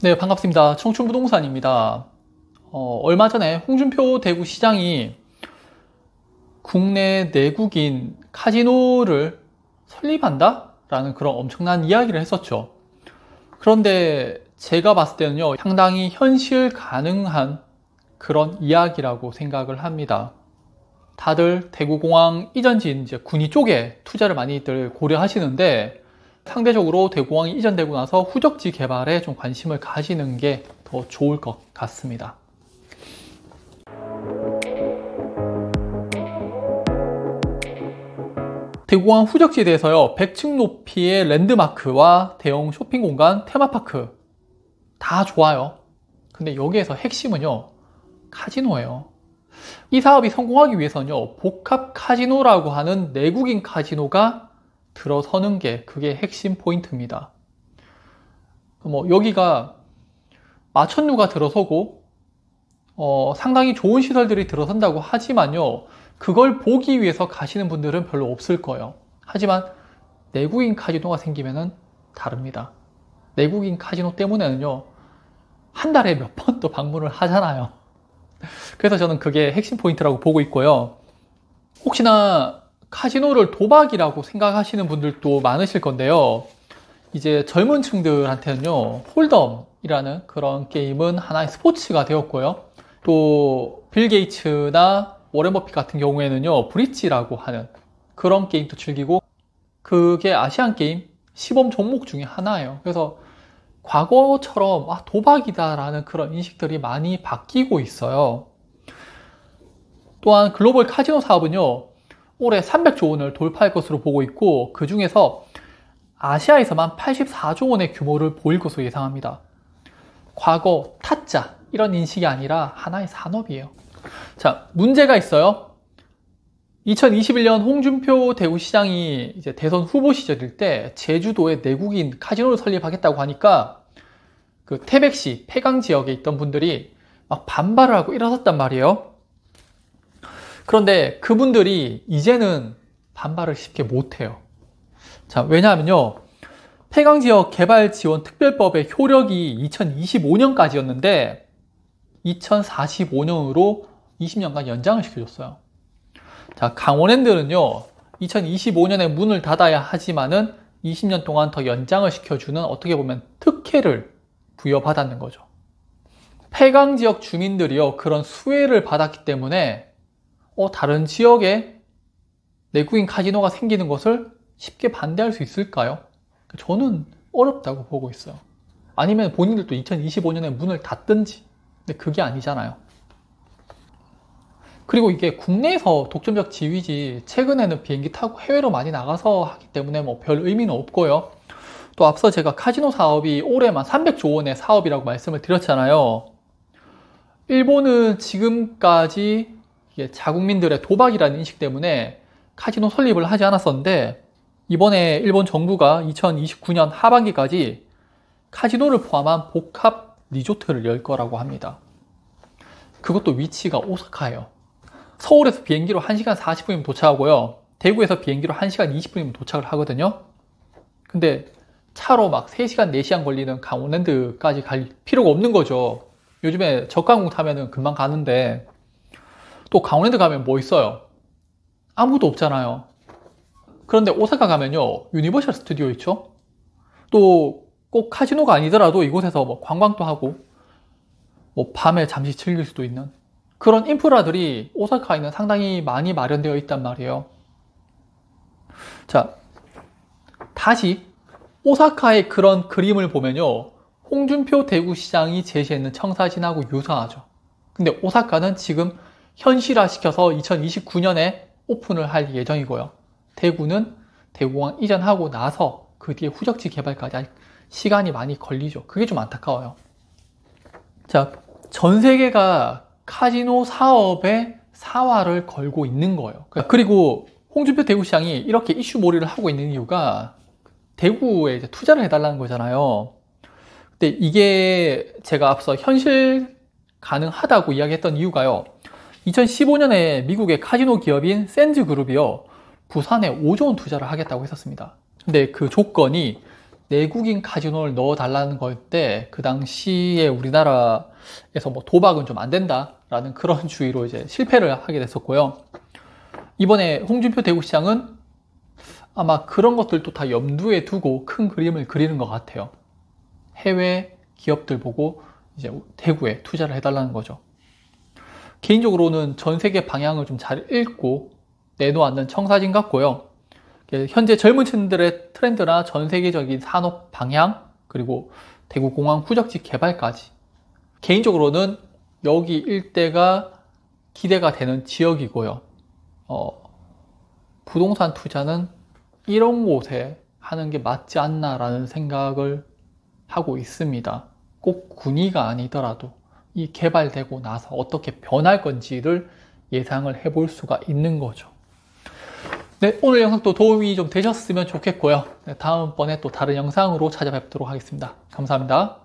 네, 반갑습니다. 청춘부동산입니다. 얼마 전에 홍준표 대구시장이 국내 내국인 카지노를 설립한다? 라는 그런 엄청난 이야기를 했었죠. 그런데 제가 봤을 때는요, 상당히 현실 가능한 그런 이야기라고 생각을 합니다. 다들 대구공항 이전지인 이제 군위 쪽에 투자를 많이들 고려하시는데, 상대적으로 대구공항이 이전되고 나서 후적지 개발에 좀 관심을 가지는 게 더 좋을 것 같습니다. 대구공항 후적지에 대해서요, 100층 높이의 랜드마크와 대형 쇼핑 공간, 테마파크 다 좋아요. 근데 여기에서 핵심은요, 카지노예요. 이 사업이 성공하기 위해서는요, 복합 카지노라고 하는 내국인 카지노가 들어서는 게 그게 핵심 포인트입니다. 여기가 마천루가 들어서고 상당히 좋은 시설들이 들어선다고 하지만요, 그걸 보기 위해서 가시는 분들은 별로 없을 거예요. 하지만 내국인 카지노가 생기면은 다릅니다. 내국인 카지노 때문에는요, 한 달에 몇 번 또 방문을 하잖아요. 그래서 저는 그게 핵심 포인트라고 보고 있고요. 혹시나 카지노를 도박이라고 생각하시는 분들도 많으실 건데요. 이제 젊은 층들한테는요, 홀덤이라는 그런 게임은 하나의 스포츠가 되었고요. 또 빌 게이츠나 워렌 버핏 같은 경우에는요, 브릿지라고 하는 그런 게임도 즐기고, 그게 아시안 게임 시범 종목 중에 하나예요. 그래서 과거처럼 도박이다라는 그런 인식들이 많이 바뀌고 있어요. 또한 글로벌 카지노 사업은요, 올해 300조 원을 돌파할 것으로 보고 있고, 그 중에서 아시아에서만 84조 원의 규모를 보일 것으로 예상합니다. 과거 타짜 이런 인식이 아니라 하나의 산업이에요. 자, 문제가 있어요. 2021년 홍준표 대구시장이 이제 대선 후보 시절일 때 제주도에 내국인 카지노를 설립하겠다고 하니까 그 태백시 폐강 지역에 있던 분들이 막 반발을 하고 일어섰단 말이에요. 그런데 그분들이 이제는 반발을 쉽게 못해요. 자, 왜냐하면요, 폐강지역 개발지원특별법의 효력이 2025년까지였는데 2045년으로 20년간 연장을 시켜줬어요. 자, 강원랜드는요, 2025년에 문을 닫아야 하지만은 20년 동안 더 연장을 시켜주는, 어떻게 보면 특혜를 부여받았는 거죠. 폐강지역 주민들이요, 그런 수혜를 받았기 때문에 다른 지역에 내국인 카지노가 생기는 것을 쉽게 반대할 수 있을까요? 저는 어렵다고 보고 있어요. 아니면 본인들도 2025년에 문을 닫든지. 근데 그게 아니잖아요. 그리고 이게 국내에서 독점적 지위지, 최근에는 비행기 타고 해외로 많이 나가서 하기 때문에 별 의미는 없고요. 또 앞서 제가 카지노 사업이 올해만 300조 원의 사업이라고 말씀을 드렸잖아요. 일본은 지금까지 이게 자국민들의 도박이라는 인식 때문에 카지노 설립을 하지 않았었는데, 이번에 일본 정부가 2029년 하반기까지 카지노를 포함한 복합 리조트를 열 거라고 합니다. 그것도 위치가 오사카예요. 서울에서 비행기로 1시간 40분이면 도착하고요, 대구에서 비행기로 1시간 20분이면 도착을 하거든요. 근데 차로 막 3시간, 4시간 걸리는 강원랜드까지 갈 필요가 없는 거죠. 요즘에 저가항공 타면은 금방 가는데, 또 강원랜드 가면 뭐 있어요? 아무것도 없잖아요. 그런데 오사카 가면요, 유니버셜 스튜디오 있죠? 또 꼭 카지노가 아니더라도 이곳에서 관광도 하고 밤에 잠시 즐길 수도 있는 그런 인프라들이 오사카에는 상당히 많이 마련되어 있단 말이에요. 자, 다시 오사카의 그런 그림을 보면요, 홍준표 대구시장이 제시했는 청사진하고 유사하죠. 근데 오사카는 지금 현실화시켜서 2029년에 오픈을 할 예정이고요. 대구는 대구공항 이전하고 나서 그 뒤에 후적지 개발까지 시간이 많이 걸리죠. 그게 좀 안타까워요. 자, 전 세계가 카지노 사업에 사활을 걸고 있는 거예요. 그리고 홍준표 대구시장이 이렇게 이슈몰이를 하고 있는 이유가 대구에 이제 투자를 해달라는 거잖아요. 근데 이게 제가 앞서 현실 가능하다고 이야기했던 이유가요, 2015년에 미국의 카지노 기업인 샌즈그룹이요, 부산에 5조 원 투자를 하겠다고 했었습니다. 근데 그 조건이 내국인 카지노를 넣어달라는 거였대. 그 당시에 우리나라에서 뭐 도박은 좀 안 된다라는 그런 주의로 이제 실패를 하게 됐었고요. 이번에 홍준표 대구시장은 아마 그런 것들도 다 염두에 두고 큰 그림을 그리는 것 같아요. 해외 기업들 보고 이제 대구에 투자를 해달라는 거죠. 개인적으로는 전 세계 방향을 좀 잘 읽고 내놓았는 청사진 같고요. 현재 젊은 층들의 트렌드나 전 세계적인 산업 방향, 그리고 대구공항 후적지 개발까지. 개인적으로는 여기 일대가 기대가 되는 지역이고요. 부동산 투자는 이런 곳에 하는 게 맞지 않나라는 생각을 하고 있습니다. 꼭 군위가 아니더라도 이 개발되고 나서 어떻게 변할 건지를 예상을 해볼 수가 있는 거죠. 네, 오늘 영상도 도움이 좀 되셨으면 좋겠고요. 네, 다음번에 또 다른 영상으로 찾아뵙도록 하겠습니다. 감사합니다.